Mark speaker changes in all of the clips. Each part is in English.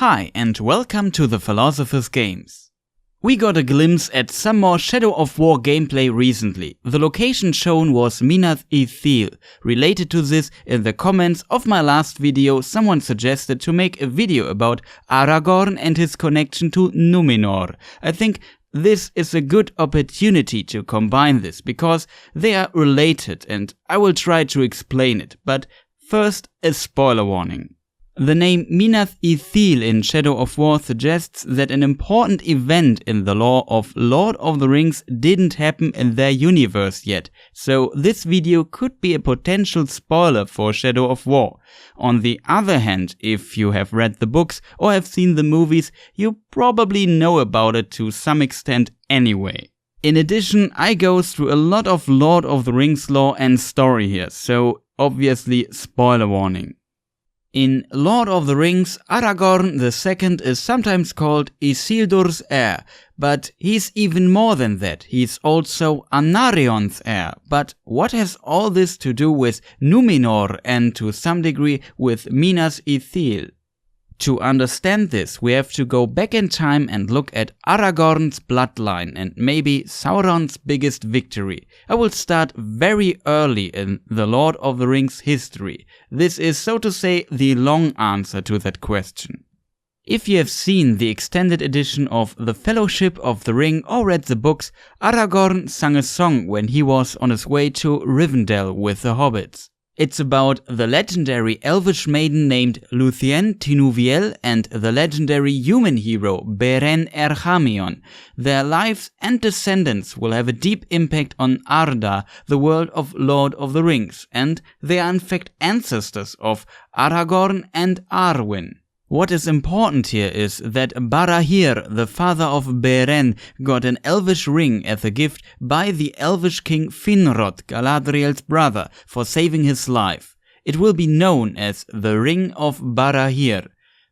Speaker 1: Hi and welcome to the Philosopher's Games. We got a glimpse at some more Shadow of War gameplay recently. The location shown was Minas Ithil. Related to this, in the comments of my last video, someone suggested to make a video about Aragorn and his connection to Númenor. I think this is a good opportunity to combine this, because they are related and I will try to explain it. But first, a spoiler warning. The name Minas Ithil in Shadow of War suggests that an important event in the lore of Lord of the Rings didn't happen in their universe yet, so this video could be a potential spoiler for Shadow of War. On the other hand, if you have read the books or have seen the movies, you probably know about it to some extent anyway. In addition, I go through a lot of Lord of the Rings lore and story here, so obviously spoiler warning. In Lord of the Rings, Aragorn II is sometimes called Isildur's heir, but he's even more than that. He's also Anarion's heir. But what has all this to do with Númenor and to some degree with Minas Ithil? To understand this, we have to go back in time and look at Aragorn's bloodline and maybe Sauron's biggest victory. I will start very early in the Lord of the Rings history. This is, so to say, the long answer to that question. If you have seen the extended edition of The Fellowship of the Ring or read the books, Aragorn sang a song when he was on his way to Rivendell with the hobbits. It's about the legendary elvish maiden named Luthien Tinuviel and the legendary human hero Beren Erchamion. Their lives and descendants will have a deep impact on Arda, the world of Lord of the Rings, and they are in fact ancestors of Aragorn and Arwen. What is important here is that Barahir, the father of Beren, got an elvish ring as a gift by the elvish king Finrod, Galadriel's brother, for saving his life. It will be known as the Ring of Barahir.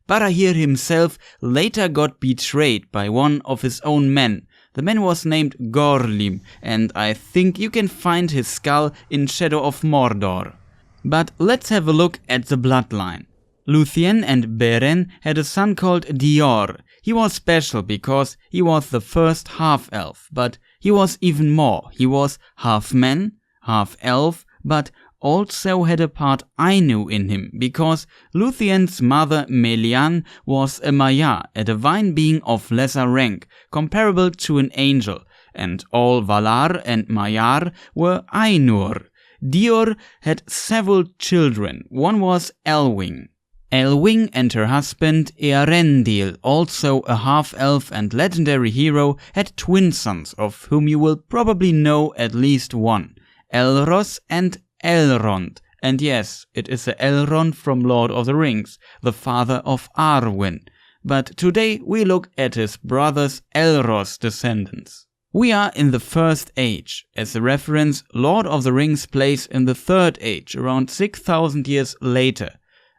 Speaker 1: Barahir himself later got betrayed by one of his own men. The man was named Gorlim, and I think you can find his skull in Shadow of Mordor. But let's have a look at the bloodline. Luthien and Beren had a son called Dior. He was special because he was the first half-elf, but he was even more. He was half-man, half-elf, but also had a part Ainu in him, because Luthien's mother Melian was a Maya, a divine being of lesser rank, comparable to an angel, and all Valar and Maiar were Ainur. Dior had several children. One was Elwing. Elwing and her husband Eärendil, also a half-elf and legendary hero, had twin sons of whom you will probably know at least one, Elros and Elrond. And yes, it is the Elrond from Lord of the Rings, the father of Arwen. But today we look at his brother's Elros descendants. We are in the First Age. As a reference, Lord of the Rings plays in the Third Age, around 6,000 years later.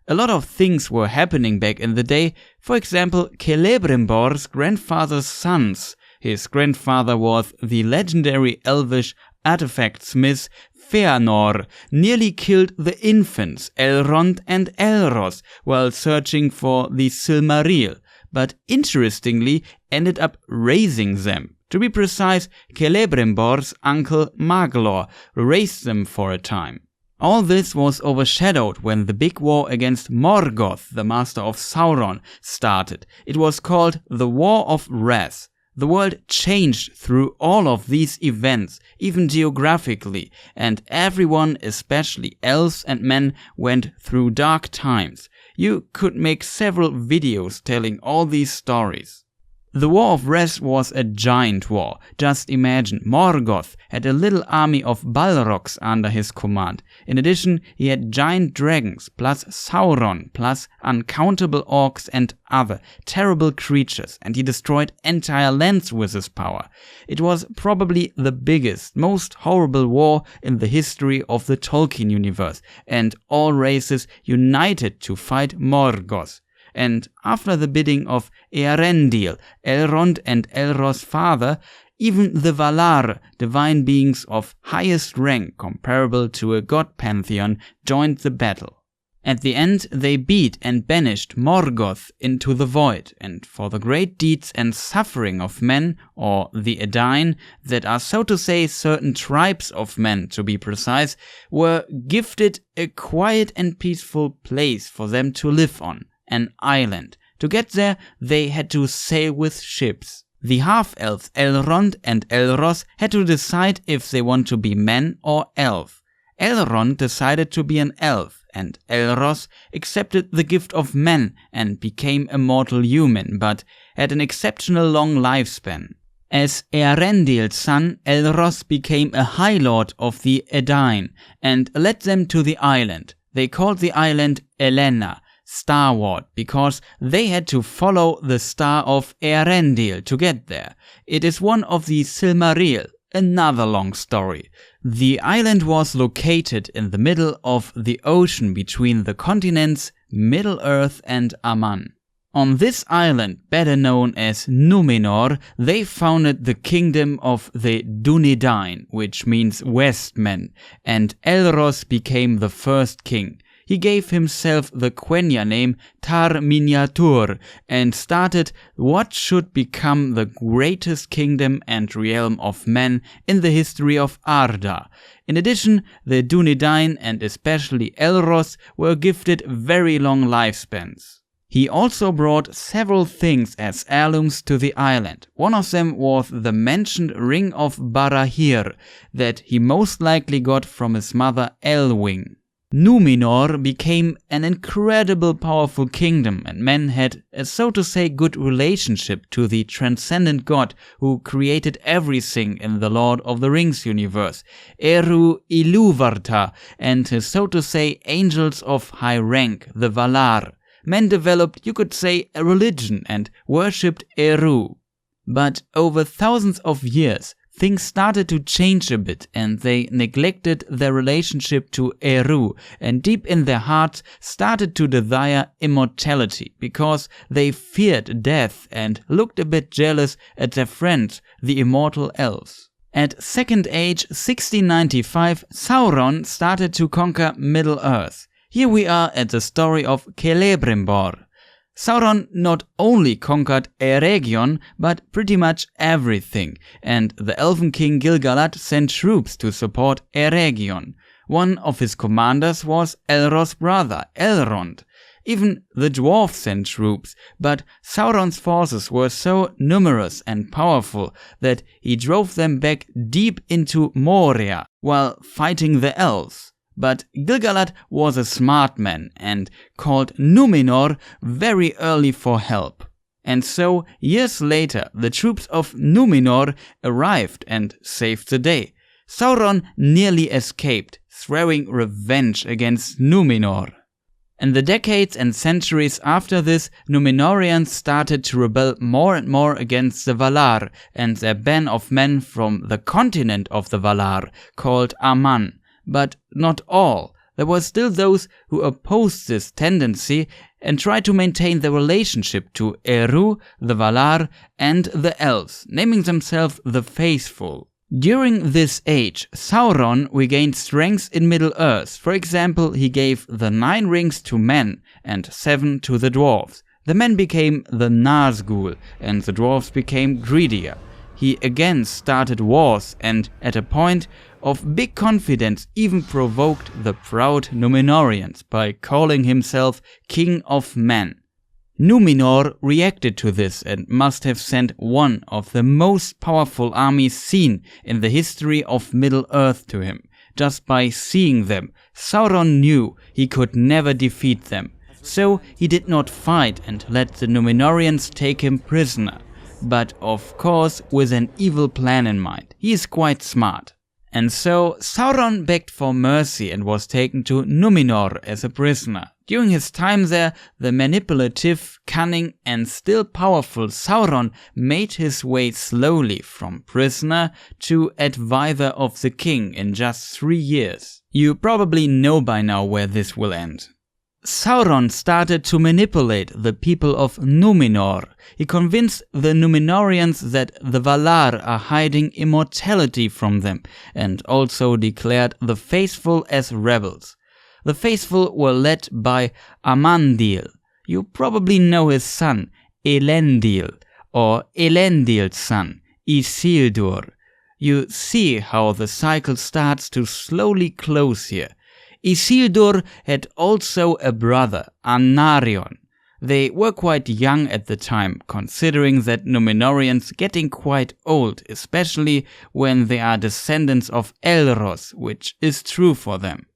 Speaker 1: A lot of things were happening back in the day. For example, Celebrimbor's grandfather's sons. His grandfather was the legendary elvish artifact smith Fëanor, nearly killed the infants Elrond and Elros while searching for the Silmaril, but interestingly ended up raising them. To be precise, Celebrimbor's uncle Maglor raised them for a time. All this was overshadowed when the big war against Morgoth, the master of Sauron, started. It was called the War of Wrath. The world changed through all of these events, even geographically, and everyone, especially elves and men, went through dark times. You could make several videos telling all these stories. The War of Wrath was a giant war. Just imagine, Morgoth had a little army of Balrogs under his command. In addition, he had giant dragons, plus Sauron, plus uncountable orcs and other terrible creatures, and he destroyed entire lands with his power. It was probably the biggest, most horrible war in the history of the Tolkien universe, and all races united to fight Morgoth. And after the bidding of Eärendil, Elrond and Elros' father, even the Valar, divine beings of highest rank comparable to a god pantheon, joined the battle. At the end, they beat and banished Morgoth into the void, and for the great deeds and suffering of men, or the Edain, that are so to say certain tribes of men to be precise, were gifted a quiet and peaceful place for them to live on, an island. To get there, they had to sail with ships. The half-elves Elrond and Elros had to decide if they want to be men or elf. Elrond decided to be an elf, and Elros accepted the gift of men and became a mortal human, but had an exceptional long lifespan. As Eärendil's son, Elros became a High Lord of the Edain and led them to the island. They called the island Elenna, Starward, because they had to follow the star of Eärendil to get there. It is one of the Silmaril, another long story. The island was located in the middle of the ocean between the continents Middle-earth and Aman. On this island, better known as Númenor, they founded the kingdom of the Dúnedain, which means West Men, and Elros became the first king. He gave himself the Quenya name Tar Miniatur and started what should become the greatest kingdom and realm of men in the history of Arda. In addition, the Dúnedain and especially Elros were gifted very long lifespans. He also brought several things as heirlooms to the island. One of them was the mentioned Ring of Barahir that he most likely got from his mother Elwing. Númenor became an incredible powerful kingdom, and men had a so to say good relationship to the transcendent god who created everything in the Lord of the Rings universe, Eru Ilúvatar, and his so to say angels of high rank, the Valar. Men developed, you could say, a religion and worshipped Eru. But over thousands of years, things started to change a bit and they neglected their relationship to Eru and deep in their hearts started to desire immortality because they feared death and looked a bit jealous at their friends, the immortal elves. At Second Age 1695, Sauron started to conquer Middle-earth. Here we are at the story of Celebrimbor. Sauron not only conquered Eregion, but pretty much everything, and the elven king Gil-galad sent troops to support Eregion. One of his commanders was Elros' brother, Elrond. Even the dwarfs sent troops, but Sauron's forces were so numerous and powerful that he drove them back deep into Moria while fighting the elves. But Gil-galad was a smart man and called Númenor very early for help. And so, years later, the troops of Númenor arrived and saved the day. Sauron nearly escaped, swearing revenge against Númenor. In the decades and centuries after this, Númenorians started to rebel more and more against the Valar and their band of men from the continent of the Valar, called Aman. But not all. There were still those who opposed this tendency and tried to maintain their relationship to Eru, the Valar, and the Elves, naming themselves the Faithful. During this age, Sauron regained strength in Middle-earth. For example, he gave the 9 rings to men and 7 to the dwarves. The men became the Nazgûl and the dwarves became greedier. He again started wars and, at a point of big confidence, even provoked the proud Númenorians by calling himself King of Men. Númenor reacted to this and must have sent one of the most powerful armies seen in the history of Middle-earth to him. Just by seeing them, Sauron knew he could never defeat them. So he did not fight and let the Númenorians take him prisoner. But of course with an evil plan in mind. He is quite smart. And so Sauron begged for mercy and was taken to Númenor as a prisoner. During his time there, the manipulative, cunning and still powerful Sauron made his way slowly from prisoner to advisor of the king in just 3 years. You probably know by now where this will end. Sauron started to manipulate the people of Númenor. He convinced the Númenorians that the Valar are hiding immortality from them and also declared the faithful as rebels. The faithful were led by Arnandil. You probably know his son, Elendil, or Elendil's son, Isildur. You see how the cycle starts to slowly close here. Isildur had also a brother, Anarion. They were quite young at the time, considering that Númenorians getting quite old, especially when they are descendants of Elros, which is true for them.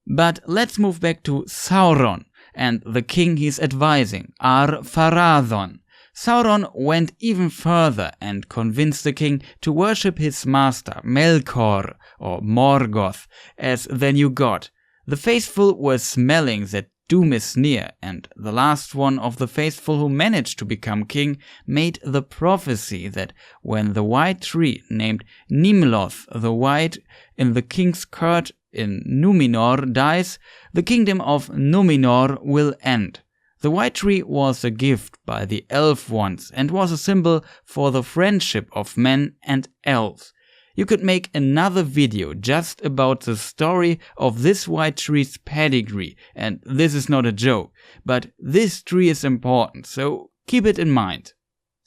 Speaker 1: But let's move back to Sauron and the king he's advising, Ar-Pharazôn. Sauron went even further and convinced the king to worship his master, Melkor, or Morgoth, as their new god. The faithful were smelling that doom is near, and the last one of the faithful who managed to become king made the prophecy that when the white tree named Nimloth the White in the king's court in Númenor dies, the kingdom of Númenor will end. The white tree was a gift by the elf ones and was a symbol for the friendship of men and elves. You could make another video just about the story of this white tree's pedigree, and this is not a joke, but this tree is important, so keep it in mind.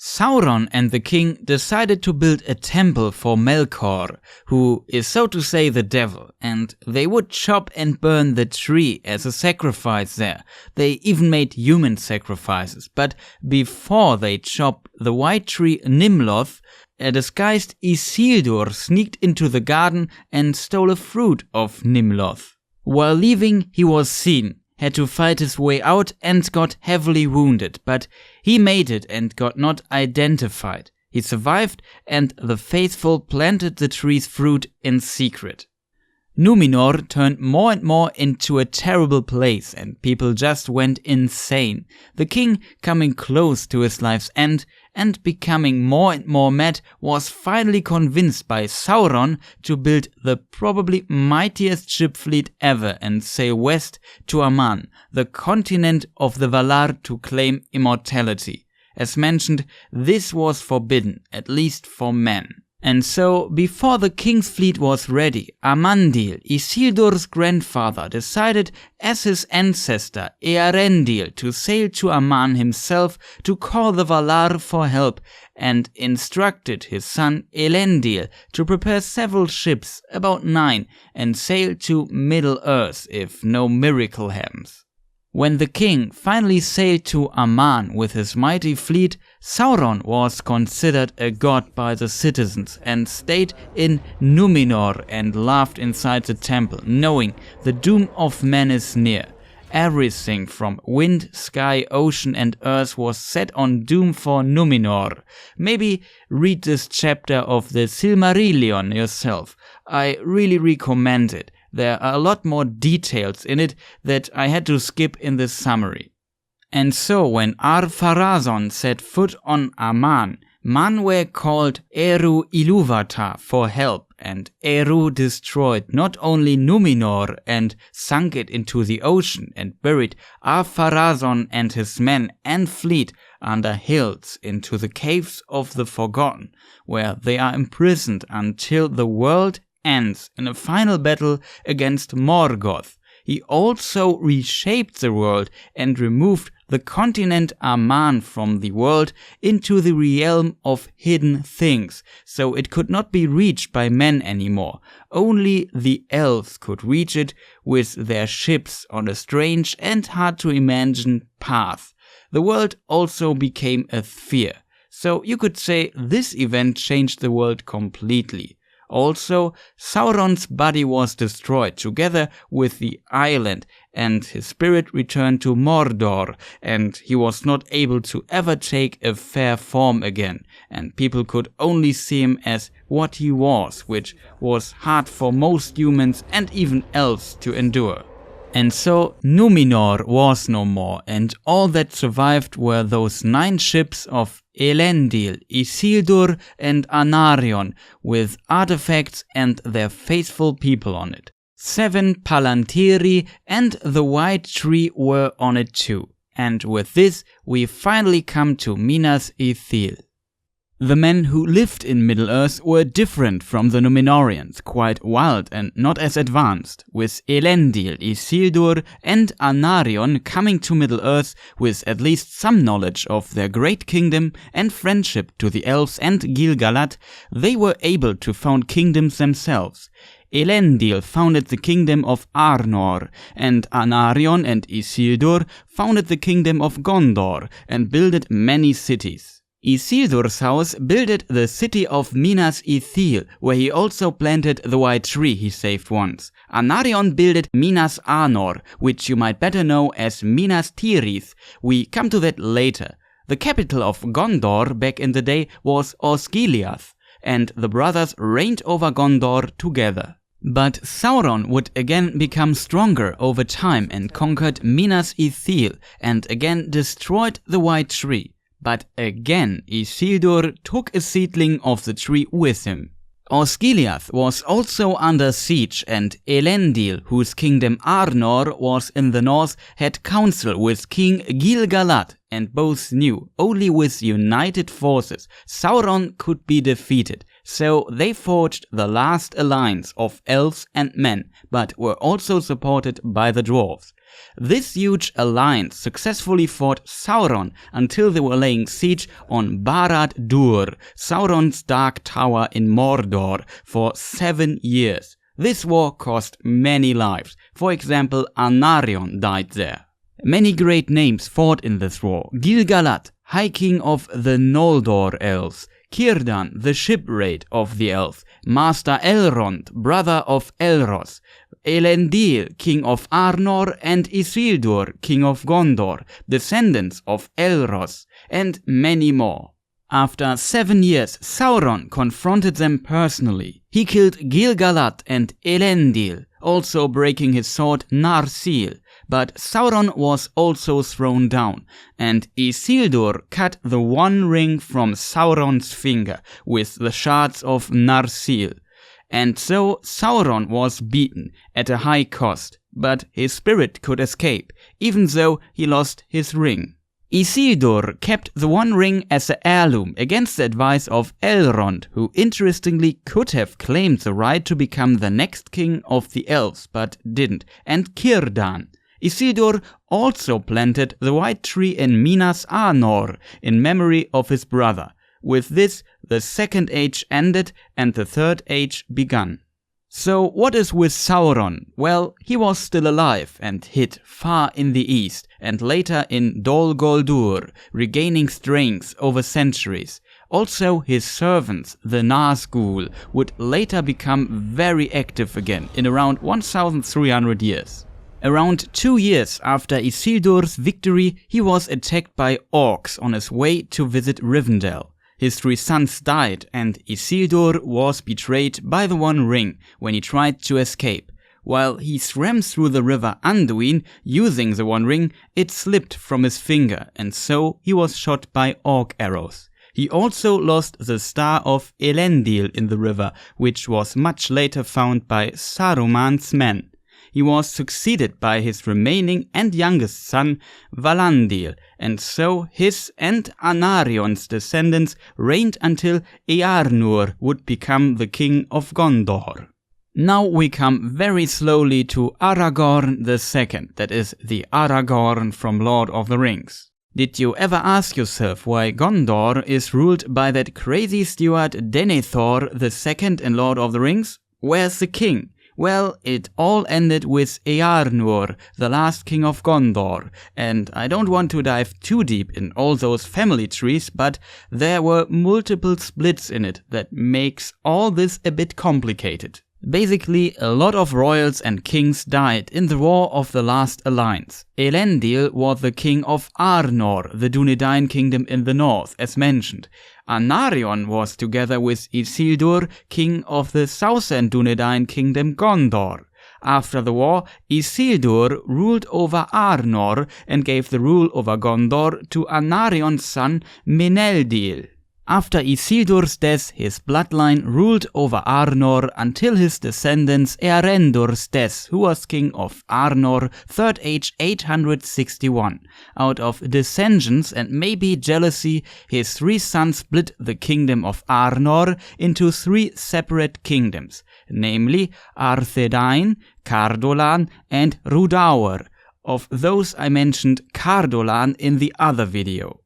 Speaker 1: Sauron and the king decided to build a temple for Melkor, who is so to say the devil, and they would chop and burn the tree as a sacrifice there. They even made human sacrifices, but before they chopped the white tree Nimloth, a disguised Isildur sneaked into the garden and stole a fruit of Nimloth. While leaving, he was seen, had to fight his way out and got heavily wounded, but he made it and got not identified. He survived, and the faithful planted the tree's fruit in secret. Númenor turned more and more into a terrible place, and people just went insane. The king, coming close to his life's end and becoming more and more mad, was finally convinced by Sauron to build the probably mightiest ship fleet ever and sail west to Aman, the continent of the Valar, to claim immortality. As mentioned, this was forbidden, at least for men. And so, before the king's fleet was ready, Arnandil, Isildur's grandfather, decided as his ancestor Eärendil to sail to Aman himself to call the Valar for help, and instructed his son Elendil to prepare several ships, about 9, and sail to Middle-earth if no miracle happens. When the king finally sailed to Aman with his mighty fleet, Sauron was considered a god by the citizens and stayed in Númenor and laughed inside the temple, knowing the doom of men is near. Everything from wind, sky, ocean and earth was set on doom for Númenor. Maybe read this chapter of the Silmarillion yourself. I really recommend it. There are a lot more details in it that I had to skip in this summary. And so when Ar-Pharazôn set foot on Aman, men were called Eru Ilúvatar for help, and Eru destroyed not only Númenor and sunk it into the ocean and buried Ar-Pharazôn and his men and fleet under hills into the caves of the Forgotten, where they are imprisoned until the world ends in a final battle against Morgoth. He also reshaped the world and removed the continent Aman from the world into the realm of hidden things, so it could not be reached by men anymore. Only the elves could reach it with their ships on a strange and hard to imagine path. The world also became a sphere, so you could say this event changed the world completely. Also, Sauron's body was destroyed together with the island, and his spirit returned to Mordor, and he was not able to ever take a fair form again, and people could only see him as what he was, which was hard for most humans and even elves to endure. And so Númenor was no more, and all that survived were those 9 ships of Elendil, Isildur and Anarion with artifacts and their faithful people on it. 7 Palantiri and the white tree were on it too. And with this we finally come to Minas Ithil. The men who lived in Middle-earth were different from the Númenorians, quite wild and not as advanced, with Elendil, Isildur and Anarion coming to Middle-earth with at least some knowledge of their great kingdom and friendship to the elves and Gil-galad. They were able to found kingdoms themselves. Elendil founded the kingdom of Arnor, and Anarion and Isildur founded the kingdom of Gondor and builded many cities. Isildur's house builded the city of Minas Ithil, where he also planted the white tree he saved once. Anarion builded Minas Arnor, which you might better know as Minas Tirith. We come to that later. The capital of Gondor back in the day was Osgiliath, and the brothers reigned over Gondor together. But Sauron would again become stronger over time and conquered Minas Ithil and again destroyed the white tree. But again, Isildur took a seedling of the tree with him. Osgiliath was also under siege, and Elendil, whose kingdom Arnor was in the north, had counsel with King Gil-galad, and both knew only with united forces Sauron could be defeated. So they forged the last alliance of Elves and Men, but were also supported by the dwarfs. This huge alliance successfully fought Sauron until they were laying siege on Barad-dûr, Sauron's dark tower in Mordor, for 7 years. This war cost many lives. For example, Anarion died there. Many great names fought in this war. Gil-galad, High King of the Noldor Elves, Círdan, the shipwright of the elves, Master Elrond, brother of Elros, Elendil, king of Arnor, and Isildur, king of Gondor, descendants of Elros, and many more. After 7 years, Sauron confronted them personally. He killed Gil-galad and Elendil, also breaking his sword Narsil. But Sauron was also thrown down, and Isildur cut the one ring from Sauron's finger with the shards of Narsil. And so Sauron was beaten at a high cost, but his spirit could escape, even though he lost his ring. Isildur kept the one ring as an heirloom against the advice of Elrond, who interestingly could have claimed the right to become the next king of the elves, but didn't, and Círdan. Isildur also planted the white tree in Minas Arnor in memory of his brother. With this, the Second Age ended and the Third Age began. So what is with Sauron? Well, he was still alive and hid far in the east and later in Dol Guldur, regaining strength over centuries. Also his servants, the Nazgûl, would later become very active again in around 1300 years. Around 2 years after Isildur's victory, he was attacked by orcs on his way to visit Rivendell. His 3 sons died, and Isildur was betrayed by the One Ring when he tried to escape. While he swam through the river Anduin using the One Ring, it slipped from his finger, and so he was shot by orc arrows. He also lost the Star of Elendil in the river, which was much later found by Saruman's men. He was succeeded by his remaining and youngest son, Valandil, and so his and Anarion's descendants reigned until Eärnur would become the king of Gondor. Now we come very slowly to Aragorn II, that is, the Aragorn from Lord of the Rings. Did you ever ask yourself why Gondor is ruled by that crazy steward Denethor II in Lord of the Rings? Where's the king? Well, it all ended with Eärnur, the last king of Gondor, and I don't want to dive too deep in all those family trees, but there were multiple splits in it that makes all this a bit complicated. Basically, a lot of royals and kings died in the War of the Last Alliance. Elendil was the king of Arnor, the Dúnedain Kingdom in the north, as mentioned. Anarion was together with Isildur, king of the southern Dúnedain Kingdom Gondor. After the war, Isildur ruled over Arnor and gave the rule over Gondor to Anarion's son Meneldir. After Isildur's death, his bloodline ruled over Arnor until his descendants Eärendil's death, who was king of Arnor, 3rd Age 861. Out of dissensions and maybe jealousy, his 3 sons split the kingdom of Arnor into 3 separate kingdoms, namely Arthedain, Cardolan and Rhudaur. Of those I mentioned Cardolan in the other video.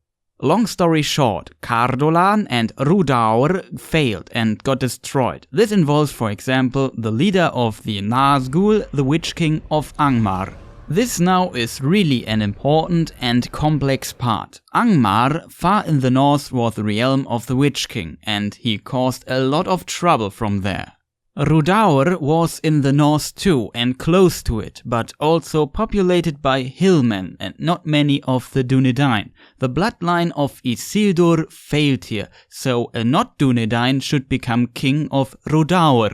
Speaker 1: Long story short, Cardolan and Rhudaur failed and got destroyed. This involves, for example, the leader of the Nazgul, the Witch King of Angmar. This now is really an important and complex part. Angmar, far in the north, was the realm of the Witch King, and he caused a lot of trouble from there. Rhudaur was in the north too and close to it, but also populated by hillmen and not many of the Dúnedain. The bloodline of Isildur failed here, so a not Dúnedain should become king of Rhudaur.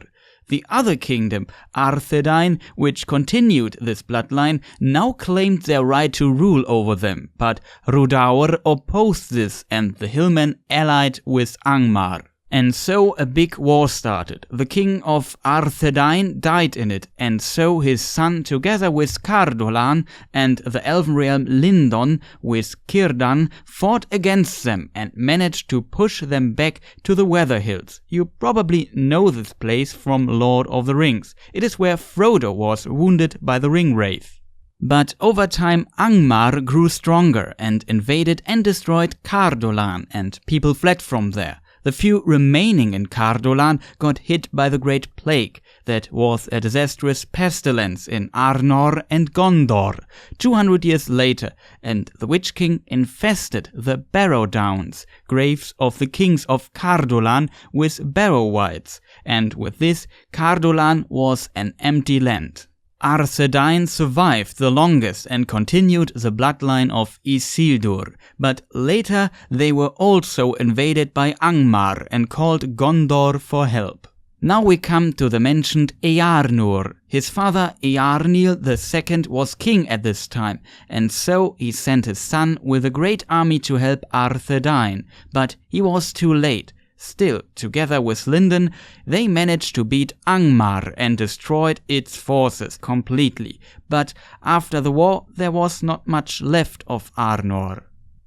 Speaker 1: The other kingdom, Arthedain, which continued this bloodline, now claimed their right to rule over them, but Rhudaur opposed this and the hillmen allied with Angmar. And so a big war started. The king of Arthedain died in it, and so his son, together with Cardolan and the elven realm Lindon with Círdan, fought against them and managed to push them back to the Weather Hills. You probably know this place from Lord of the Rings. It is where Frodo was wounded by the Ringwraith. But over time Angmar grew stronger and invaded and destroyed Cardolan, and people fled from there. The few remaining in Cardolan got hit by the Great Plague that was a disastrous pestilence in Arnor and Gondor 200 years later, and the Witch King infested the Barrow Downs, graves of the kings of Cardolan, with barrow wights, and with this Cardolan was an empty land. Arthedain survived the longest and continued the bloodline of Isildur, but later they were also invaded by Angmar and called Gondor for help. Now we come to the mentioned Eärnur. His father Eärendil II was king at this time, and so he sent his son with a great army to help Arthedain, but he was too late. Still, together with Lindon, they managed to beat Angmar and destroyed its forces completely, but after the war there was not much left of Arnor.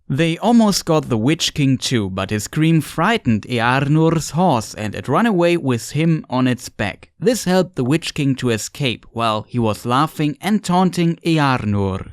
Speaker 1: They almost got the Witch King too, but his scream frightened Eärnur's horse and it ran away with him on its back. This helped the Witch King to escape while he was laughing and taunting Eärnur.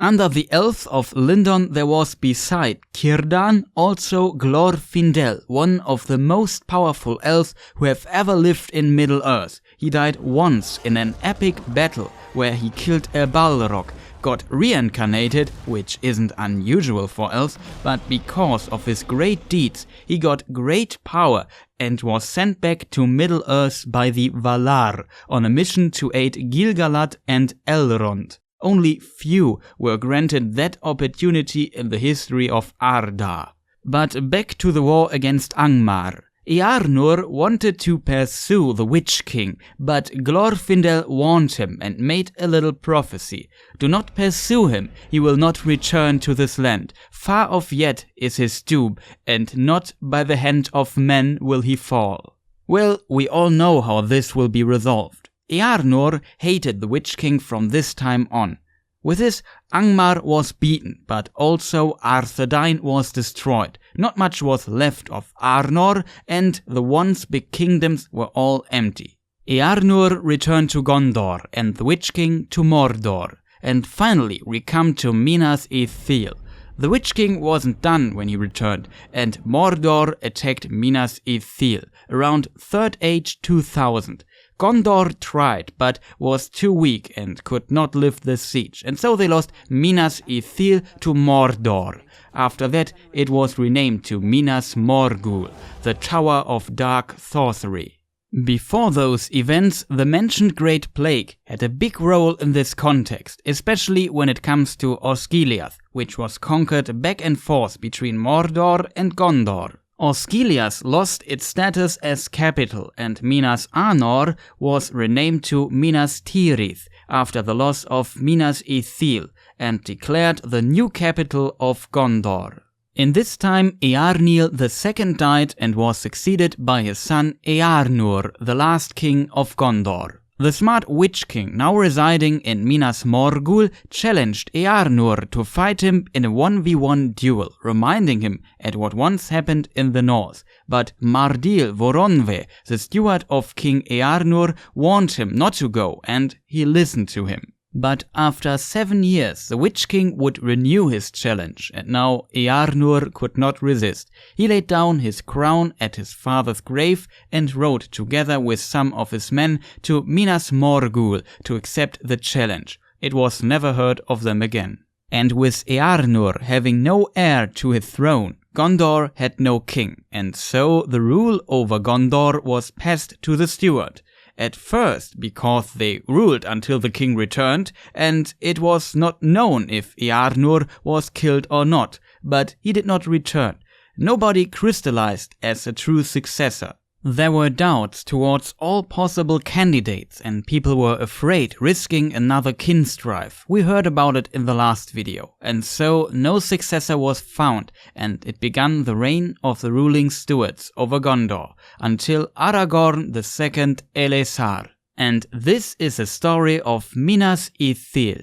Speaker 1: Under the elves of Lindon there was beside Círdan also Glorfindel, one of the most powerful elves who have ever lived in Middle-earth. He died once in an epic battle where he killed a Balrog, got reincarnated, which isn't unusual for elves, but because of his great deeds he got great power and was sent back to Middle-earth by the Valar on a mission to aid Gil-galad and Elrond. Only few were granted that opportunity in the history of Arda. But back to the war against Angmar. Eärnur wanted to pursue the Witch King, but Glorfindel warned him and made a little prophecy. Do not pursue him, he will not return to this land. Far off yet is his doom, and not by the hand of men will he fall. Well, we all know how this will be resolved. Eärnur hated the Witch King from this time on. With this, Angmar was beaten, but also Arthedain was destroyed. Not much was left of Arnor, and the once big kingdoms were all empty. Eärnur returned to Gondor, and the Witch King to Mordor. And finally, we come to Minas Ithil. The Witch King wasn't done when he returned, and Mordor attacked Minas Ithil around 3rd Age 2000. Gondor tried, but was too weak and could not lift the siege, and so they lost Minas Ithil to Mordor. After that, it was renamed to Minas Morgul, the Tower of Dark Sorcery. Before those events, the mentioned Great Plague had a big role in this context, especially when it comes to Osgiliath, which was conquered back and forth between Mordor and Gondor. Osgiliath lost its status as capital, and Minas Anor was renamed to Minas Tirith after the loss of Minas Ithil and declared the new capital of Gondor. In this time, Eärendil II died and was succeeded by his son Eärnur, the last king of Gondor. The smart witch king, now residing in Minas Morgul, challenged Eärnur to fight him in a 1v1 duel, reminding him at what once happened in the north. But Mardil Voronve, the steward of King Eärnur, warned him not to go, and he listened to him. But after 7 years, the Witch King would renew his challenge, and now Eärnur could not resist. He laid down his crown at his father's grave and rode together with some of his men to Minas Morgul to accept the challenge. It was never heard of them again. And with Eärnur having no heir to his throne, Gondor had no king, and so the rule over Gondor was passed to the steward. At first, because they ruled until the king returned, and it was not known if Eärnur was killed or not, but he did not return. Nobody crystallized as a true successor. There were doubts towards all possible candidates, and people were afraid risking another kin strife. We heard about it in the last video. And so no successor was found, and it began the reign of the ruling stewards over Gondor, until Aragorn II Elessar. And this is a story of Minas Ithil.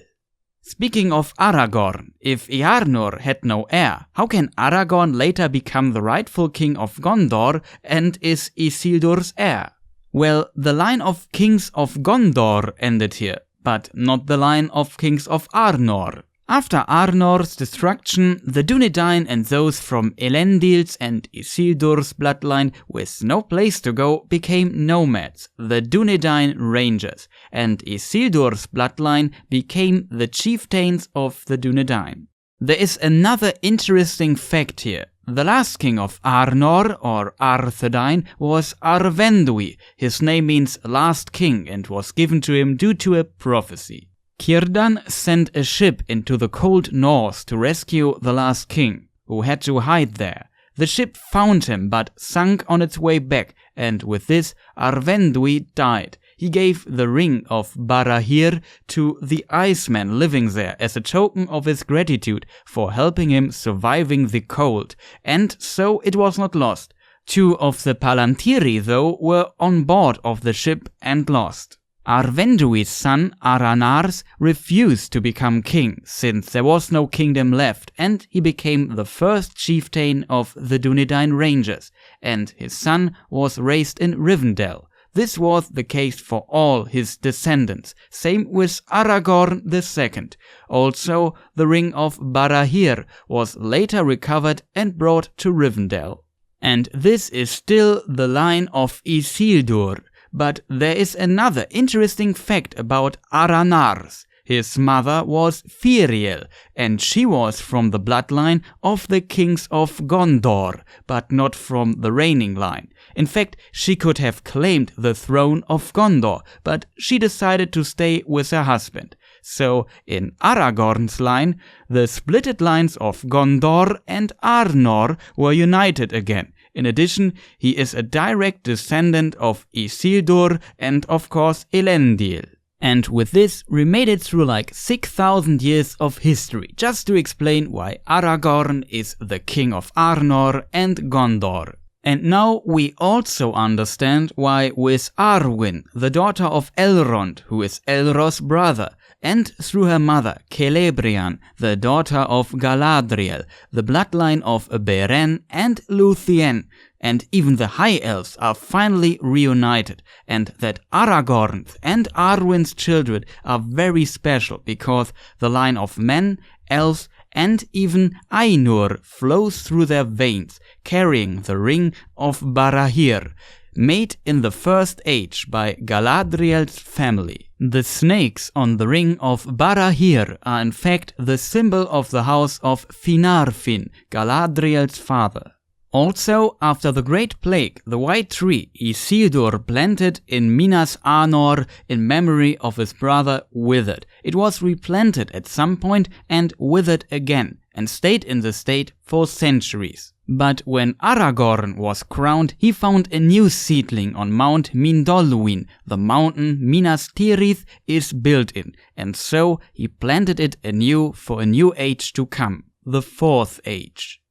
Speaker 1: Speaking of Aragorn, if Eärnur had no heir, how can Aragorn later become the rightful king of Gondor and is Isildur's heir? Well, the line of kings of Gondor ended here, but not the line of kings of Arnor. After Arnor's destruction, the Dúnedain and those from Elendil's and Isildur's bloodline with no place to go became nomads, the Dúnedain Rangers, and Isildur's bloodline became the chieftains of the Dúnedain. There is another interesting fact here. The last king of Arnor, or Arthedain, was Arvendui. His name means last king and was given to him due to a prophecy. Círdan sent a ship into the cold north to rescue the last king, who had to hide there. The ship found him but sunk on its way back, and with this Arvendui died. He gave the Ring of Barahir to the Iceman living there as a token of his gratitude for helping him surviving the cold, and so it was not lost. 2 of the Palantiri, though, were on board of the ship and lost. Arvendui's son Aranars refused to become king, since there was no kingdom left, and he became the first chieftain of the Dúnedain Rangers, and his son was raised in Rivendell. This was the case for all his descendants, same with Aragorn II. Also, the Ring of Barahir was later recovered and brought to Rivendell. And this is still the line of Isildur. But there is another interesting fact about Aranars. His mother was Firiel, and she was from the bloodline of the kings of Gondor, but not from the reigning line. In fact, she could have claimed the throne of Gondor, but she decided to stay with her husband. So, in Aragorn's line, the splitted lines of Gondor and Arnor were united again. In addition, he is a direct descendant of Isildur and of course Elendil. And with this, we made it through like 6,000 years of history, just to explain why Aragorn is the king of Arnor and Gondor. And now we also understand why with Arwen, the daughter of Elrond, who is Elros' brother, and through her mother, Celebrimbor, the daughter of Galadriel, the bloodline of Beren and Luthien, and even the High Elves are finally reunited, and that Aragorn's and Arwen's children are very special because the line of men, elves, and even Ainur flows through their veins, carrying the Ring of Barahir, made in the First Age by Galadriel's family. The snakes on the Ring of Barahir are in fact the symbol of the house of Finarfin, Galadriel's father. Also, after the Great Plague, the white tree Isildur planted in Minas Anor in memory of his brother withered. It was replanted at some point and withered again, and stayed in the state for centuries. But when Aragorn was crowned, he found a new seedling on Mount Mindolluin, the mountain Minas Tirith is built in, and so he planted it anew for a new age to come, the Fourth Age.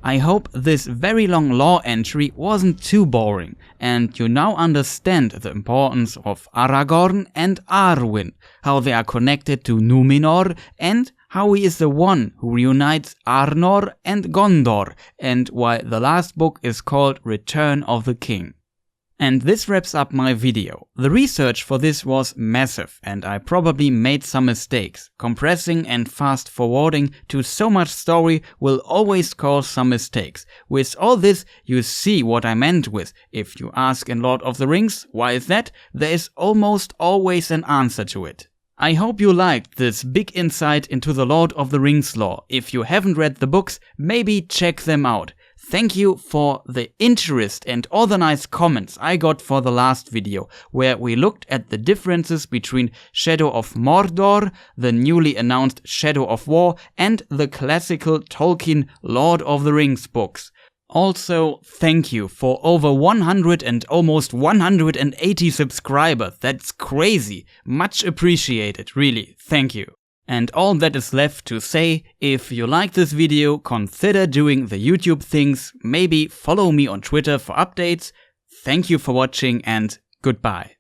Speaker 1: I hope this very long lore entry wasn't too boring, and you now understand the importance of Aragorn and Arwen, how they are connected to Númenor, and how he is the one who reunites Arnor and Gondor, and why the last book is called Return of the King. And this wraps up my video. The research for this was massive and I probably made some mistakes. Compressing and fast forwarding to so much story will always cause some mistakes. With all this, you see what I meant with, if you ask in Lord of the Rings, why is that? There is almost always an answer to it. I hope you liked this big insight into the Lord of the Rings lore. If you haven't read the books, maybe check them out. Thank you for the interest and all the nice comments I got for the last video, where we looked at the differences between Shadow of Mordor, the newly announced Shadow of War, and the classical Tolkien Lord of the Rings books. Also, thank you for over 100 and almost 180 subscribers. That's crazy. Much appreciated, really. Thank you. And all that is left to say, if you like this video, consider doing the YouTube things, maybe follow me on Twitter for updates. Thank you for watching and goodbye.